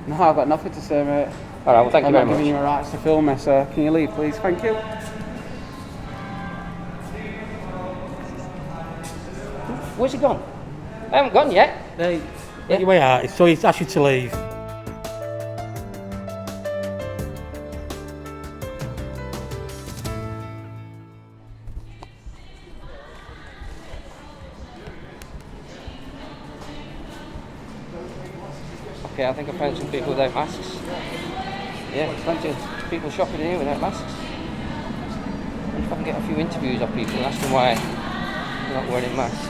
No, I've got nothing to say, mate. All right, well, thank you very I'm not giving you much. my rights to film me, so can you leave, please? Thank you. Where's he gone? I haven't gone yet. Hey, your way out, so he's asked you to leave. Okay, I think I found some people without masks. Yeah, plenty of people shopping here without masks. I wonder if I can get a few interviews of people and ask them why they're not wearing masks.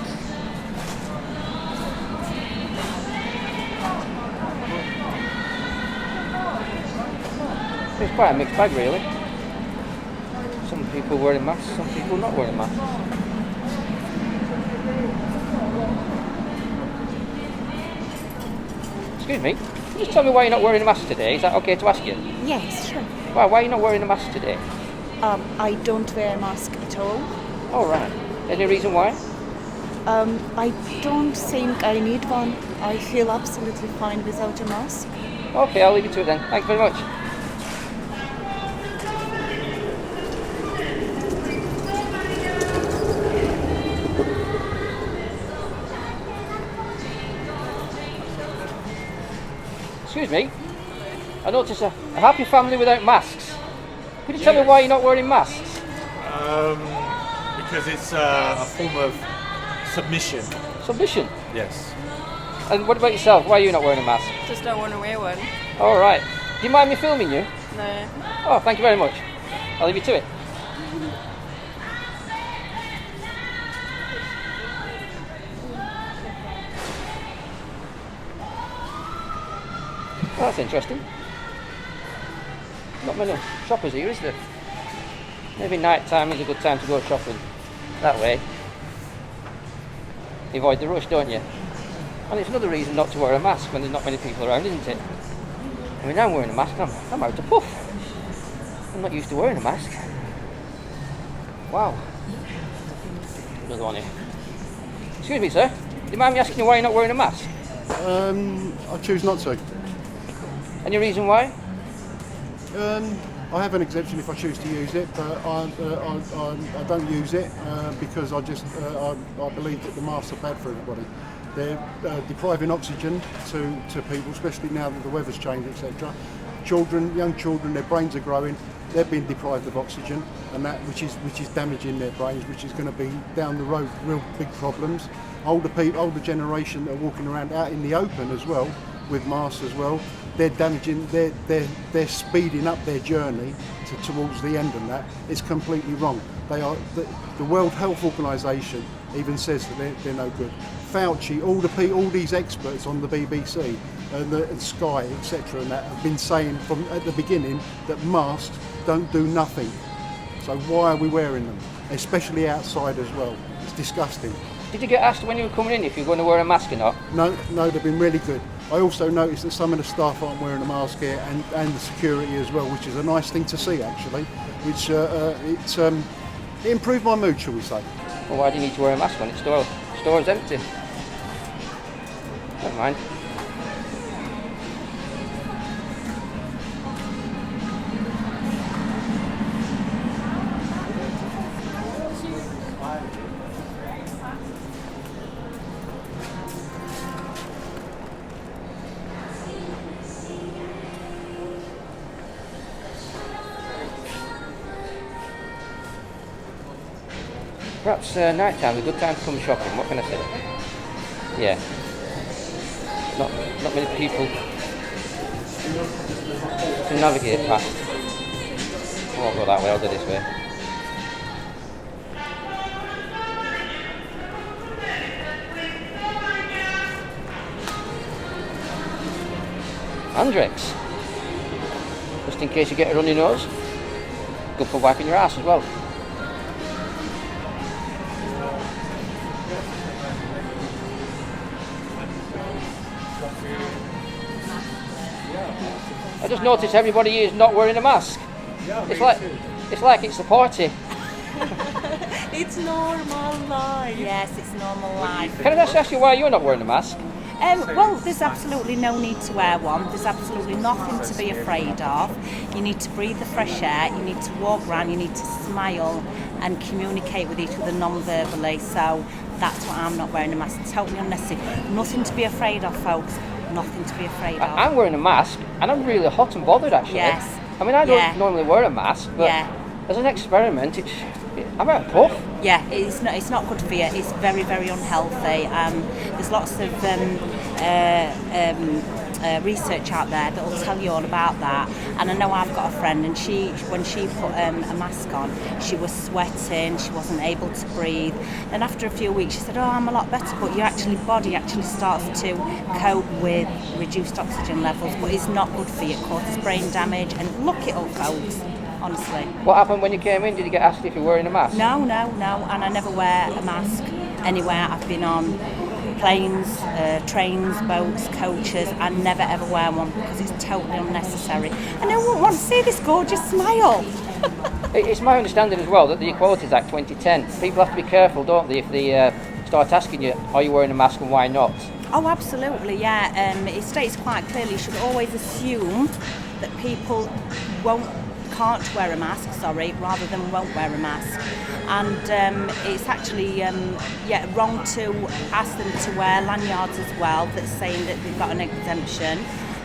It's quite a mixed bag, really. Some people wearing masks, some people not wearing masks. Excuse me, can you just tell me why you're not wearing a mask today? Is that okay to ask you? Yes, sure. Why are you not wearing a mask today? I don't wear a mask at all. Oh, right. Any reason why? I don't think I need one. I feel absolutely fine without a mask. Okay, I'll leave you to it then. Thanks very much. Excuse me, I notice a happy family without masks. Could you tell me why you're not wearing masks? Because it's a form of submission. Submission. Yes. And what about yourself? Why are you not wearing a mask? Just don't want to wear one. All right. Do you mind me filming you? No. Oh, thank you very much. I'll leave you to it. Well, that's interesting. Not many shoppers here, is there? Maybe night time is a good time to go shopping. That way. You avoid the rush, don't you? And it's another reason not to wear a mask when there's not many people around, isn't it? I mean, I'm wearing a mask and I'm out to puff. I'm not used to wearing a mask. Wow. Another one here. Excuse me, sir. Do you mind me asking you why you're not wearing a mask? I choose not to. Any reason why? I have an exemption if I choose to use it, but I don't use it because I believe that the masks are bad for everybody. They're depriving oxygen to people, especially now that the weather's changed, etc. Children, young children, their brains are growing. They're being deprived of oxygen, and that which is damaging their brains, which is going to be down the road real big problems. Older people, older generation that are walking around out in the open as well with masks as well. They're damaging. They're speeding up their journey towards the end, and that is completely wrong. They are the World Health Organization even says that they're no good. Fauci, all these experts on the BBC and Sky, etc., and that have been saying from at the beginning that masks don't do nothing. So why are we wearing them, especially outside as well? It's disgusting. Did you get asked when you were coming in if you're going to wear a mask or not? No, they've been really good. I also noticed that some of the staff aren't wearing a mask here, and the security as well, which is a nice thing to see actually. Which it improved my mood, shall we say? Well, why do you need to wear a mask when it's store's empty? Never mind. Perhaps night time is a good time to come shopping, what can I say? Yeah. Not many people to navigate past. I won't go that way, I'll go this way. Andrex. Just in case you get a runny nose. Good for wiping your ass as well. I just noticed everybody here is not wearing a mask. It's like it's a party. It's normal life. Yes, it's normal life. Can I just ask you why you're not wearing a mask? Well, there's absolutely no need to wear one. There's absolutely nothing to be afraid of. You need to breathe the fresh air, you need to walk around, you need to smile and communicate with each other non-verbally. So that's why I'm not wearing a mask. Totally unnecessary. Nothing to be afraid of, folks. Nothing to be afraid of. I'm wearing a mask, and I'm really hot and bothered, actually. Yes. I mean, I don't normally wear a mask, but as an experiment, I'm out of puff. Yeah, it's not good for you. It's very, very unhealthy. There's lots of research out there that will tell you all about that. And I know I've got a friend, and when she put a mask on, she was sweating, she wasn't able to breathe. And after a few weeks, she said, "Oh, I'm a lot better." But your body actually starts to cope with reduced oxygen levels. But it's not good for you. It causes brain damage. And look it up, folks. Honestly. What happened when you came in? Did you get asked if you're wearing a mask? No. And I never wear a mask anywhere. I've been on planes, trains, boats, coaches. I never ever wear one because it's totally unnecessary. And no one wants to see this gorgeous smile. It's my understanding as well that the Equalities Act 2010, people have to be careful, don't they, if they start asking you, are you wearing a mask and why not? Oh, absolutely, yeah. It states quite clearly you should always assume that people can't wear a mask, rather than won't wear a mask. And it's actually wrong to ask them to wear lanyards as well that's saying that they've got an exemption.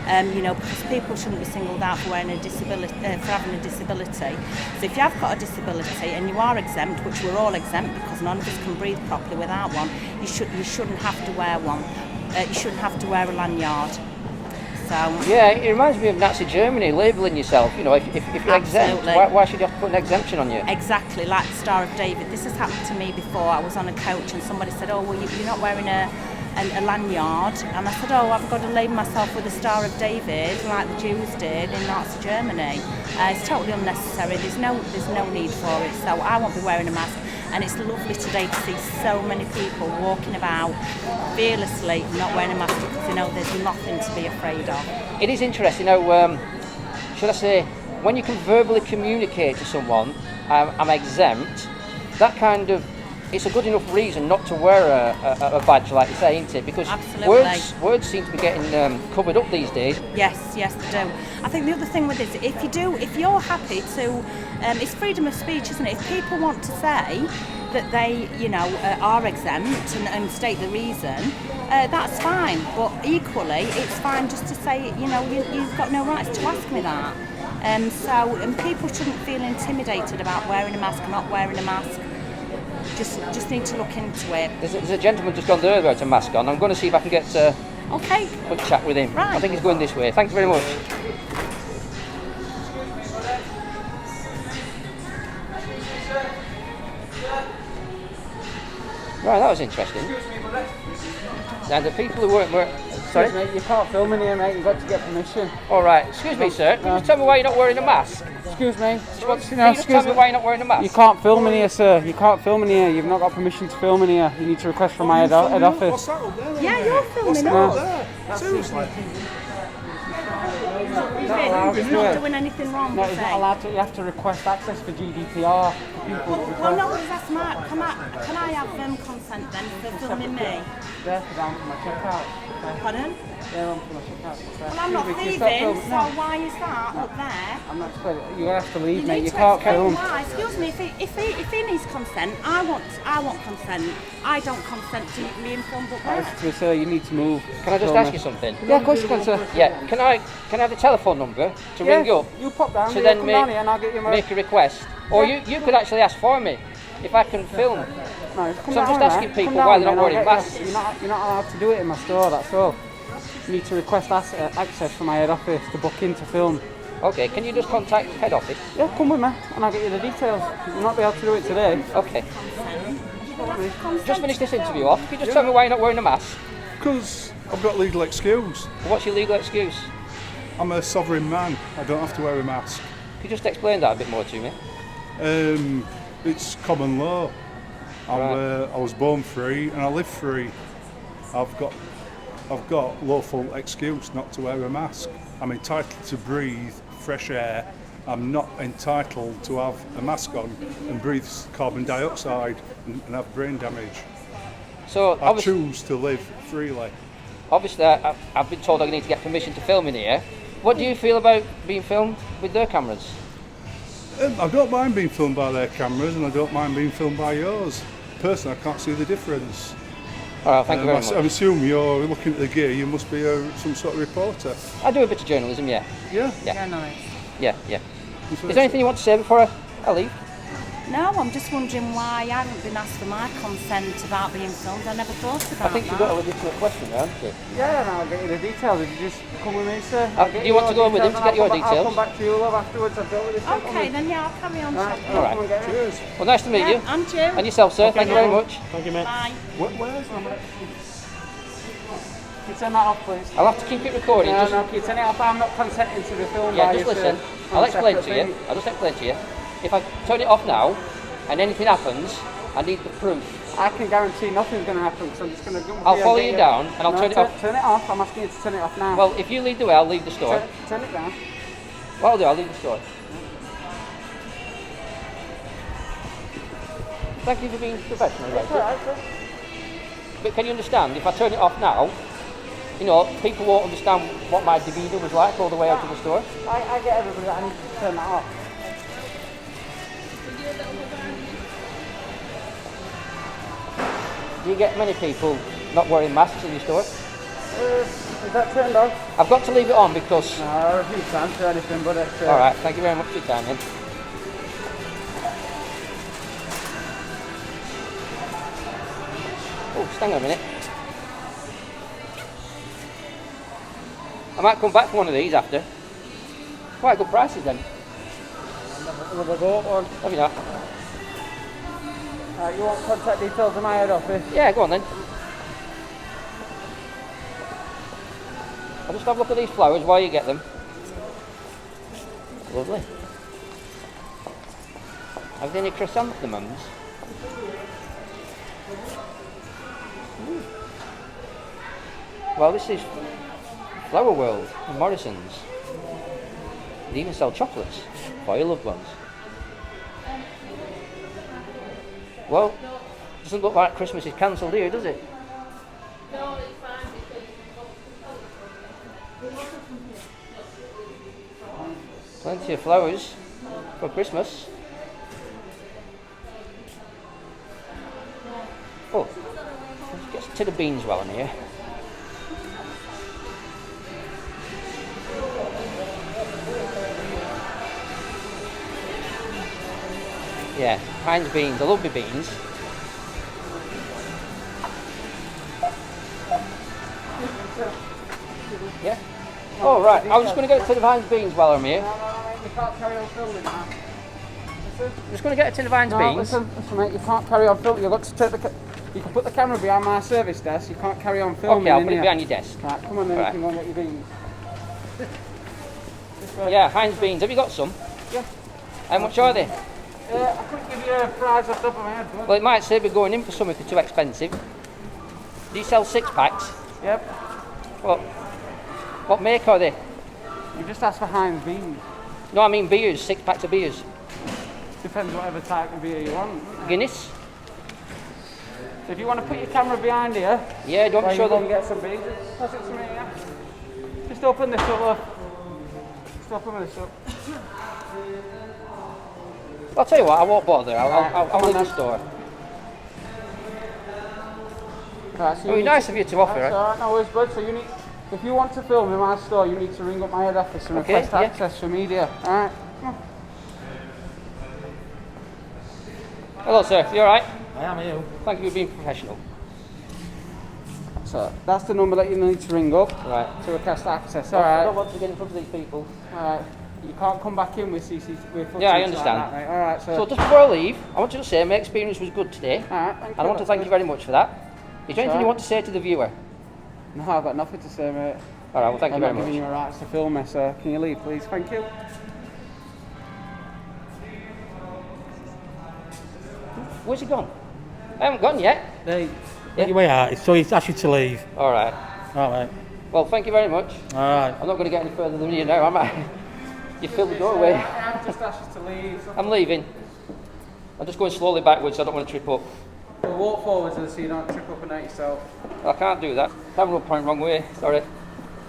Because people shouldn't be singled out for wearing a disability, for having a disability. So if you have got a disability and you are exempt, which we're all exempt because none of us can breathe properly without one, you shouldn't have to wear one. You shouldn't have to wear a lanyard. So yeah, it reminds me of Nazi Germany, labelling yourself. If you're exempt, why should you have to put an exemption on you? Exactly, like the Star of David. This has happened to me before. I was on a coach and somebody said, "Oh, well, you're not wearing a lanyard," and I said, "Oh, I've got to label myself with the Star of David like the Jews did in Nazi Germany." It's totally unnecessary. There's no need for it. So I won't be wearing a mask. And it's lovely today to see so many people walking about fearlessly, not wearing a mask because there's nothing to be afraid of. It is interesting how, should I say, when you can verbally communicate to someone, I'm exempt, that kind of, it's a good enough reason not to wear a badge, like you say, isn't it? Because words seem to be getting covered up these days. Yes, they do. I think the other thing with this, if you're happy to, it's freedom of speech, isn't it? If people want to say that they, are exempt and state the reason, that's fine. But equally, it's fine just to say, you've got no rights to ask me that. And people shouldn't feel intimidated about wearing a mask or not wearing a mask. Just need to look into it. There's a gentleman just gone there without a mask on. I'm going to see if I can get a quick chat with him. Right. I think he's going this way. Thanks very much. Right, that was interesting. Now the people who weren't sorry? Excuse me, you can't film in here, mate. You've got to get permission. All right. Excuse me, sir. Can you just tell me why you're not wearing a mask? Excuse me. Can you just tell me why you're not wearing a mask? You can't film in here, sir. You can't film in here. You've not got permission to film in here. You need to request from my head office. What's that up there? Yeah, you're filming No. us. Seriously. He's not doing anything wrong. No, he's not allowed to. You have to request access for GDPR. Well, no, that's smart. Can I have consent then for filming me? They're down for my checkout. Pardon? They're on for my checkout. Well, I'm not thieving, so why is that up there? I'm not supposed. You have to leave, You mate. need You to can't explain film. why. Excuse me, if he needs consent, I want consent. I don't consent to being filmed up there. Sir, you need to move. Can I just ask you something? Yeah, of course you can, sir. Yeah. Can I have the telephone number to ring up? You pop down. So you then come down here and I'll get you my. make a request, or you could actually ask for me if I can film. No, So come I'm down, just asking mate. people Come why down, they're not then, wearing I'll get you. masks. You're not allowed to do it in my store. That's all. You need to request access from my head office to book in to film. Okay, can you just contact head office? Yeah, come with me and I'll get you the details. You'll not be able to do it today. Okay. Just finish this interview off. Can you just tell me why you're not wearing a mask? Because I've got legal excuse. What's your legal excuse? I'm a sovereign man. I don't have to wear a mask. Could you just explain that a bit more to me? It's common law. Right. I was born free and I live free. I've got lawful excuse not to wear a mask. I'm entitled to breathe fresh air. I'm not entitled to have a mask on and breathe carbon dioxide and have brain damage. So I choose to live freely. obviously I've been told I need to get permission to film in here. What do you feel about being filmed with their cameras? I don't mind being filmed by their cameras, and I don't mind being filmed by yours. Personally, I can't see the difference. All right, thank you very much. I assume you're looking at the gear. You must be some sort of reporter. I do a bit of journalism, yeah. Yeah. Journalist. Yeah. Is there anything you want to say before I leave? No, I'm just wondering why I haven't been asked for my consent about being filmed. I never thought about I think that. you've got a legitimate question there, haven't you? Yeah, and I'll get you the details. If you just come with me, sir. Do you want to go with him to get your I'll details? come back to you, love, afterwards. I've dealt with this. Okay, then yeah, I'll carry on shopping. All right. Come and get it. Cheers. Well, nice to meet you. And you. And yourself, sir. Thank you very much. Thank you, mate. Bye. Where's Can you turn that off, please? I'll have to keep it recording. No, just, no, can you turn it off? I'm not consenting to the film. yeah, by just you, listen. sir. I'll On explain separate to you. thing. I'll just explain to you. If I turn it off now, and anything happens, I need the proof. I can guarantee nothing's going to happen, so I'm just going to go. I'll follow you down, and I'll turn it off. Turn it off. I'm asking you to turn it off now. Well, if you lead the way, I'll leave the store. Turn it down. What I'll do, I'll leave the store. Thank you for being professional about It's it. alright, sir. But can you understand, if I turn it off now, you know, people won't understand what my demeanour was like all the way out to the store. I get everybody. I need to turn that off. Do you get many people not wearing masks in your store? Is that turned off? I've got to leave it on because... No, I refuse to answer anything, but it's... Alright, thank you very much for your time then. Oh, just hang on a minute. I might come back for one of these after. Quite good prices then. Another bought one. Have you not? You want contact details of my head office? Yeah, go on then. I'll just have a look at these flowers while you get them. Lovely. Have they any chrysanthemums? Well, this is Flower World in Morrisons. They even sell chocolates for your loved ones. Well, doesn't look like Christmas is cancelled here, does it? Plenty of flowers for Christmas. Oh, let's get to the beans while I'm here. Yeah, Heinz beans. I love my beans. Yeah. Oh right, I was just going to get a tin of Heinz beans while I'm here. No, you can't carry on filming now. I'm just going to get a tin of Heinz beans. Listen, mate, you can't carry on filming. You've got to take the... You can put the camera behind my service desk. You can't carry on filming. Okay, I'll in put it here. behind your desk. Right, come on then, Right. you can go and get your beans. Yeah, Heinz beans. Have you got some? Yeah. How much are they? I couldn't give you a price off the top of my head, but... Well, it might say we're going in for something for too expensive. Do you sell 6 packs? Yep. What make are they? You just asked for Heinz beans. No, I mean beers. 6 packs of beers. Depends whatever type of beer you want. Guinness? So if you want to put your camera behind here, Yeah, do you want while to show you go and them? get some beans, pass it to me, yeah? Just open this up, look. Just open this up. I'll tell you what, I won't bother. Right, I'll come leave on the then. store. Right, so Oh, you nice of you to offer, That's right? alright, no worries, bud. So you need, if you want to film in my store, you need to ring up my head office and Okay, request yeah. access for media. Alright. Hello, sir. You alright? I am you. Thank you for being professional. So that's the number that you need to ring up Right. to request access. I Alright. don't want to get in front of these people. Alright. You can't come back in with CCTV footage. Yeah, I like understand. that, mate. Alright, so. So just before I leave, I want you to say my experience was good today. Alright, thank you. And I want to thank you very much for that. Is there anything Sure. you want to say to the viewer? No, I've got nothing to say, mate. Alright, well thank you I'm very not giving much. you a rights to film me, so can you leave, please? Thank you. Where's he gone? I haven't gone yet. Hey, get your way out. So he's asked you to leave. Alright. All right. Well, thank you very much. All right. I'm not going to get any further than you now, am I? You filled the doorway. I've just asked you to leave. I'm leaving. I'm just going slowly backwards, so I don't want to trip up. We'll walk forwards so you don't trip up and hurt yourself. I can't do that. Camera will point wrong way. Sorry.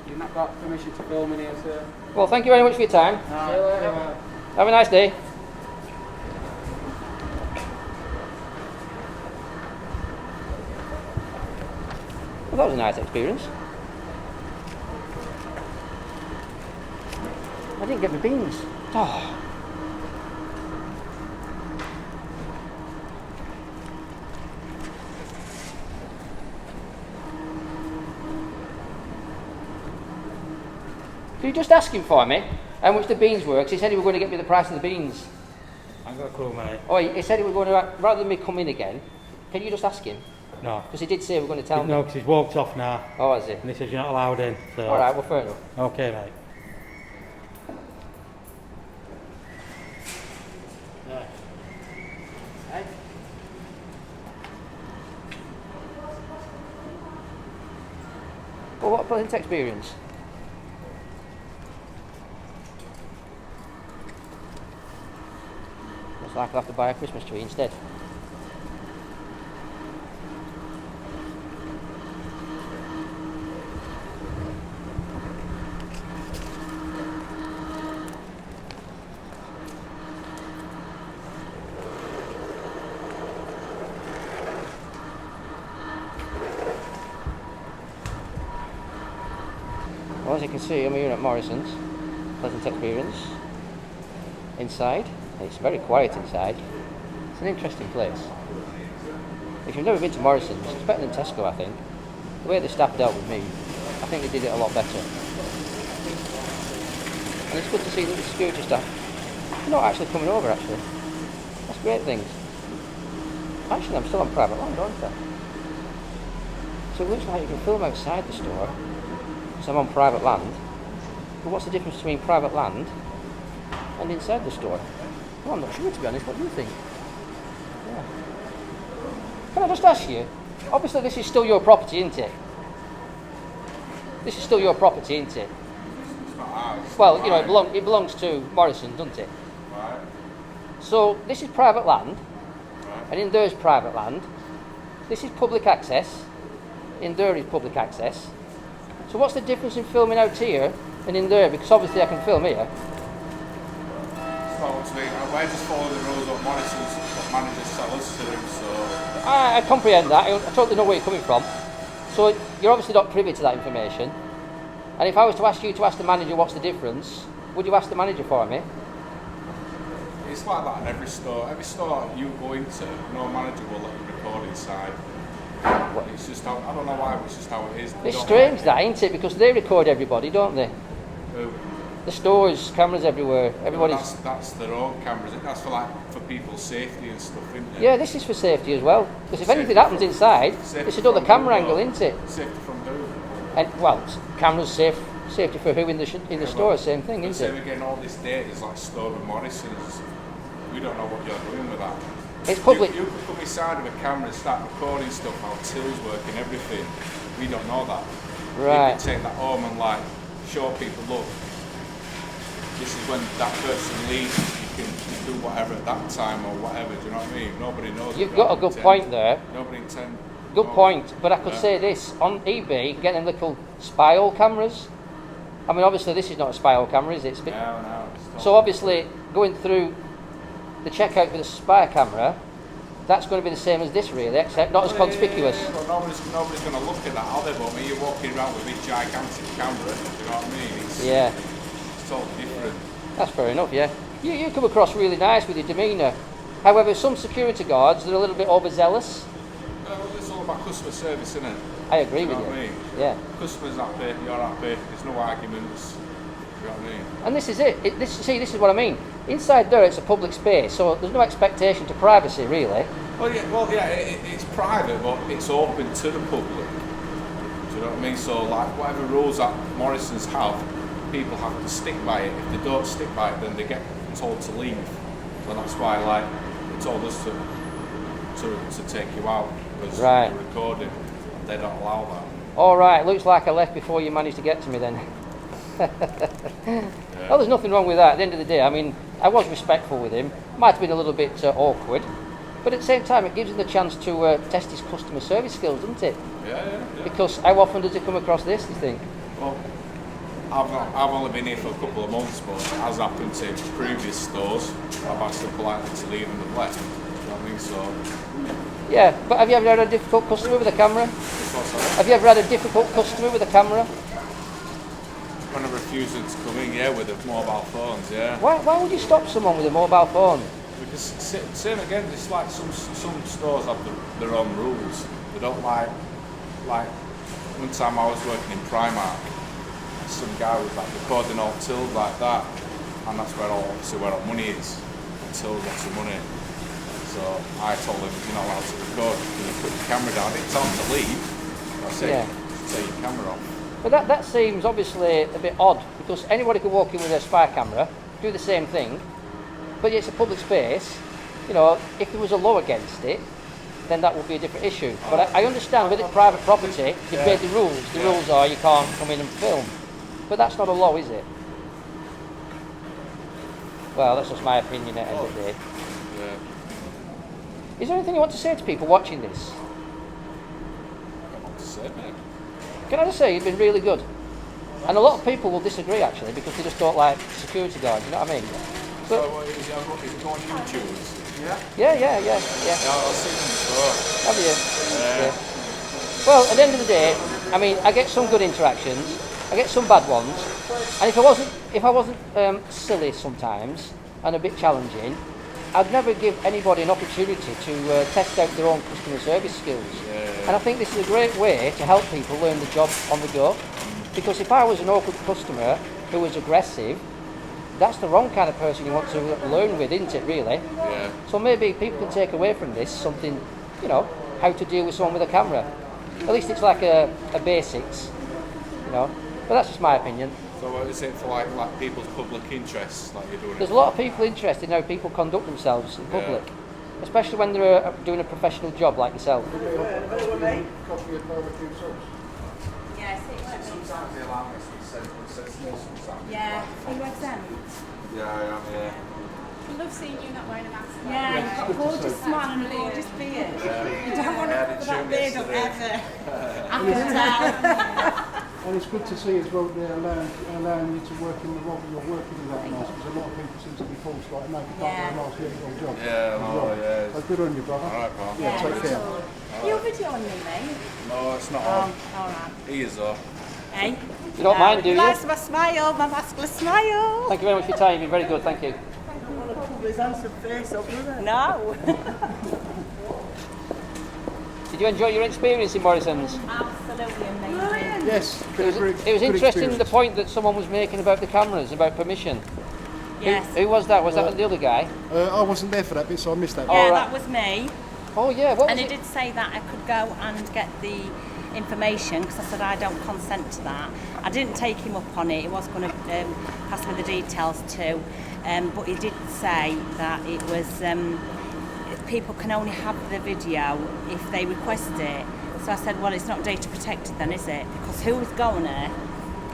You've not got permission to film in here, sir. Well, thank you very much for your time. See you later. Have a nice day. Well, that was a nice experience. I didn't get my beans. Oh. Could you just ask him for me how much the beans were? Because he said he was going to get me the price of the beans. I ain't got a clue, mate. Oh, he said he was going to, rather than me come in again, can you just ask him? No. Because he did say we're going to tell me. No, because he's walked off now. Oh, has he? And he says you're not allowed in. So. Alright, well, fair enough. Okay, mate. Well, what a pleasant experience. Looks like I'll have to buy a Christmas tree instead. Well, as you can see, I'm here at Morrisons. Pleasant experience. Inside, it's very quiet inside. It's an interesting place. If you've never been to Morrisons, it's better than Tesco, I think. The way the staff dealt with me, I think they did it a lot better. And it's good to see that the security staff are not actually coming over, actually. That's great things. Actually, I'm still on private land, aren't I? So it looks like you can film outside the store. I'm on private land, but what's the difference between private land and inside the store? Well, I'm not sure, to be honest. What do you think? Yeah. Can I just ask you, obviously this is still your property, isn't it? This is still your property, isn't it? It's not ours. Well, you know, it belongs to Morrison, doesn't it? Right. So this is private land, Right. and in there is private land. This is public access, in there is public access. So what's the difference in filming out here and in there? Because obviously I can film here. It's not up to me. I just follow the rules of Morrisons, what managers tell us to do, so... I comprehend that. I totally know where you're coming from. So you're obviously not privy to that information. And if I was to ask you to ask the manager what's the difference, would you ask the manager for me? It's like that in every store. Every store you go into, no manager will let you record inside. It's just how, I don't know why, but it's just how it is. They It's don't strange like that, ain't it? Because they record everybody, don't they? Who? The stores, cameras everywhere. Everybody's... That's their own cameras. That's for people's safety and stuff, isn't it? Yeah, this is for safety as well. Because if Safety anything happens from- inside, safety it's another from camera who, angle, though? isn't it? Safety from who? And well, cameras safety for who in the store, same thing, But isn't say it? we're getting all this data is like stored with Morrisons. We don't know what you're doing with that. It's public. You could come inside of a camera and start recording stuff, how tills work and everything. We don't know that. Right. You can take that home and like show people, look, this is when that person leaves. You can do whatever at that time or whatever. Do you know what I mean? Nobody knows. You've got a good point there. Nobody intend. Good point, but I could say this, on eBay you can get them little spy-hole cameras. I mean obviously this is not a spy-hole camera, is it? No. So obviously going through the checkout with a spy camera, that's going to be the same as this really, except not as conspicuous. Yeah, but nobody's going to look at that, are they? But I mean, you're walking around with this gigantic camera, do you know what I mean? It's totally different. That's fair enough, yeah. You come across really nice with your demeanour. However, some security guards, they're a little bit overzealous. Well, it's all about customer service, isn't it? I agree Do you with know what I you. mean? Yeah. Customers happy, you're happy, there's no arguments. Do you know what I mean? And this is it. This is what I mean. Inside there, it's a public space, so there's no expectation to privacy, really. Well, it's private, but it's open to the public. Do you know what I mean? So, like, whatever rules that Morrisons have, people have to stick by it. If they don't stick by it, then they get told to leave. So that's why, like, they told us to take you out because Right. you're recording. They don't allow that. All right, looks like I left before you managed to get to me then. Well, there's nothing wrong with that. At the end of the day, I mean, I was respectful with him. Might have been a little bit awkward, But at the same time, it gives him the chance to test his customer service skills, doesn't it? Yeah. Because how often does he come across this, do you think? Well, I've only been here for a couple of months, but as happened to previous stores, I've asked them politely to leave and they've left. Do you know what I mean? So, Yeah, but have you ever had a difficult customer with a camera? Have you ever had a difficult customer with a camera? when I refuse them to come in, yeah, with the mobile phones, yeah. Why would you stop someone with a mobile phone? Because same again, it's like some stores have their own rules. They don't like one time I was working in Primark, some guy was like recording all tills like that, and that's where obviously where all money is. Tills got some money. So I told him you're not allowed to record, you put your camera down. I didn't tell him to leave. I said, take your camera off. But that seems obviously a bit odd, because anybody could walk in with a spy camera, do the same thing, but it's a public space. You know, if there was a law against it, then that would be a different issue. But I understand with it private property, they've made the rules. The rules are you can't come in and film. But that's not a law, is it? Well, that's just my opinion at the end of the day. Yeah. Is there anything you want to say to people watching this? What to say, mate? Can I just say, you've been really good. And a lot of people will disagree, actually, because they just don't like security guards, you know what I mean? But, So is it going on YouTube? yeah. Yeah, I've seen them before. Have you? Yeah. Well, at the end of the day, I mean, I get some good interactions, I get some bad ones, and if I wasn't silly sometimes and a bit challenging, I'd never give anybody an opportunity to test out their own customer service skills. And I think this is a great way to help people learn the job on the go. Because if I was an awkward customer who was aggressive, that's the wrong kind of person you want to learn with, isn't it, really? Yeah. So maybe people can take away from this something, you know, how to deal with someone with a camera. At least it's like a basics, you know. But that's just my opinion. So what is it for like people's public interests, like you're doing There's it? a lot of people interested in how people conduct themselves in public, especially when they're doing a professional job like yourself. Yeah, are you exempt? Yeah, I am, yeah. I love seeing you not wearing a mask. Yeah, you've got a gorgeous smile and a gorgeous beard. You don't want to put that beard up ever. I can tell. And it's good to see as well they're allowing you to work in the role that you're working in that mask, because a lot of people seem to be forced like, no, if you can't wear a mask, you haven't got a job. Yeah, So good on you, brother. Alright, pal. Yeah, take care. You're videoing me, mate. No, it's not on. Alright. He is though. Hey? You don't mind, do you? That's my smile, my masculine smile. Thank you very much for your time. You've been very good. Thank you. No. Did you enjoy your experience in Morrisons? Absolutely amazing. Yes, It was interesting the point that someone was making about the cameras, about permission. Yes. Who was that? Was that the other guy? I wasn't there for that bit, so I missed that. Yeah, right. that was me. Oh yeah, what was And it? he did say that I could go and get the information, because I said I don't consent to that. I didn't take him up on it. He was going to pass me the details too, but he did say that it was people can only have the video if they request it. So I said, well, it's not data protected then, is it? Because who is going to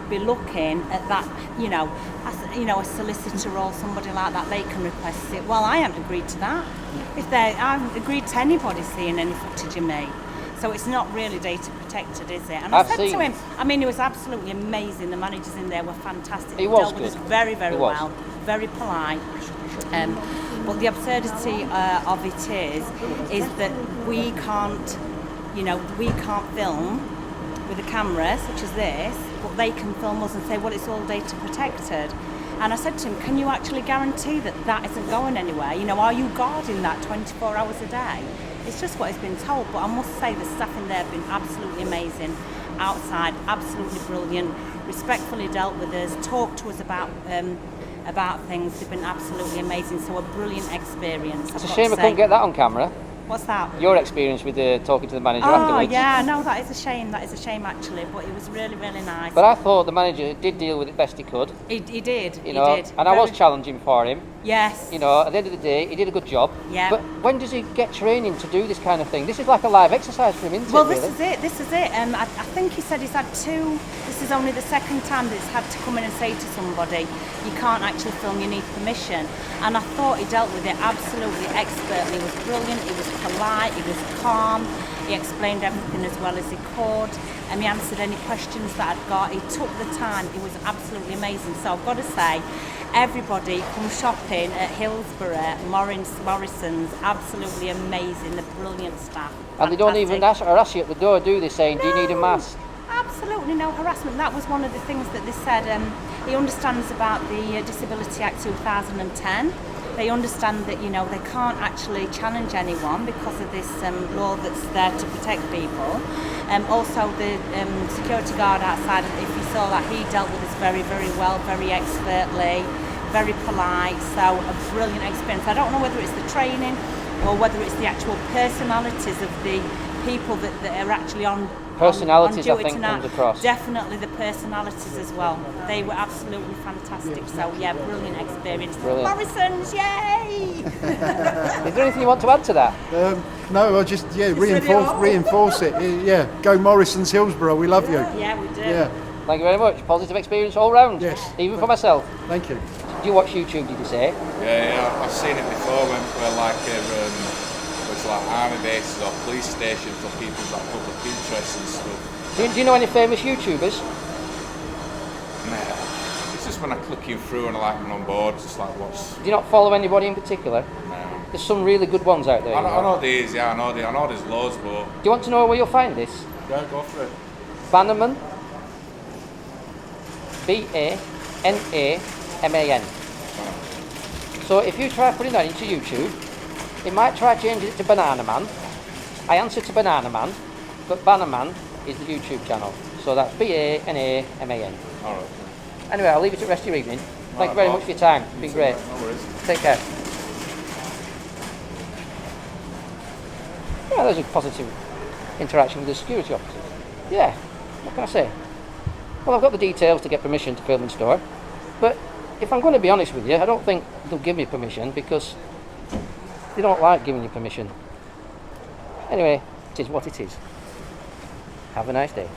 be looking at that? You know, a solicitor or somebody like that, they can request it. Well, I haven't agreed to that. I haven't agreed to anybody seeing any footage of me. So it's not really data protected, is it? And I said to him, I mean, he was absolutely amazing. The managers in there were fantastic. He was dealt with us good. very, very He was. well, very polite. But the absurdity of it is that we can't film with a camera such as this, but they can film us and say, well, it's all data protected. And I said to him, can you actually guarantee that that isn't going anywhere? You know, are you guarding that 24 hours a day? It's just what he's been told, but I must say the staff in there have been absolutely amazing. Outside, absolutely brilliant, respectfully dealt with us, talked to us about things. They've been absolutely amazing, so a brilliant experience. It's a shame I couldn't get that on camera. What's that? Your experience with talking to the manager Oh afterwards. yeah, no, that is a shame. That is a shame actually, but it was really, really nice. But I thought the manager did deal with it best he could. He did. You know, he did. and I was challenging for him. Yes. You know, at the end of the day, he did a good job. Yeah. But when does he get training to do this kind of thing? This is like a live exercise for him, isn't Well, it? this Really? is it. This is it. I think he said he's had 2. This is only the second time that he's had to come in and say to somebody, "You can't actually film. You need permission." And I thought he dealt with it absolutely expertly. He was brilliant. He was polite. He was calm. He explained everything as well as he could. And he answered any questions that I'd got. He took the time. It was absolutely amazing. So I've got to say, everybody come shopping at Hillsborough, Morrisons. Absolutely amazing. The brilliant staff. And they don't even harass you at the door, do they? Saying, "Do you need a mask?" Absolutely no harassment. That was one of the things that they said. He understands about the Disability Act 2010. They understand that, you know, they can't actually challenge anyone because of this law that's there to protect people. Also, the security guard outside, if you saw that, he dealt with us very, very well, very expertly, very polite. So a brilliant experience. I don't know whether it's the training or whether it's the actual personalities of the people that are actually on Personalities, on I think, tonight. comes across. Definitely the personalities as well. They were absolutely fantastic. So yeah, brilliant experience. Brilliant. Morrisons, yay! Is there anything you want to add to that? No, I just reinforce it. Yeah, go Morrisons, Hillsborough. We love you. Yeah, we do. Yeah, Thank you very much. Positive experience all round. Yes. Even for myself. thank you. Do you watch YouTube, did you say? Yeah, I've seen it before when like it's like army bases or police stations or people's like public interest and stuff. Do you know any famous YouTubers? Nah. It's just when I clicking through and I like them on board, just like what's. Do you not follow anybody in particular? No. There's some really good ones out there. I you know, I know these, yeah, I know there's loads, but. Do you want to know where you'll find this? Yeah, go for it. Bannerman. B-A-N-A-M-A-N. So if you try putting that into YouTube, it might try changing it to Banana Man. I answer to Banana Man, but Bannerman is the YouTube channel. So that's B-A-N-A-M-A-N. Alright. Anyway, I'll leave it to the rest of your evening. Thank you very much for your time. It's been great. No worries. Take care. Yeah, there's a positive interaction with the security officers. Yeah, what can I say? Well, I've got the details to get permission to film and store, but if I'm going to be honest with you, I don't think they'll give me permission because they don't like giving you permission. Anyway, it is what it is. Have a nice day.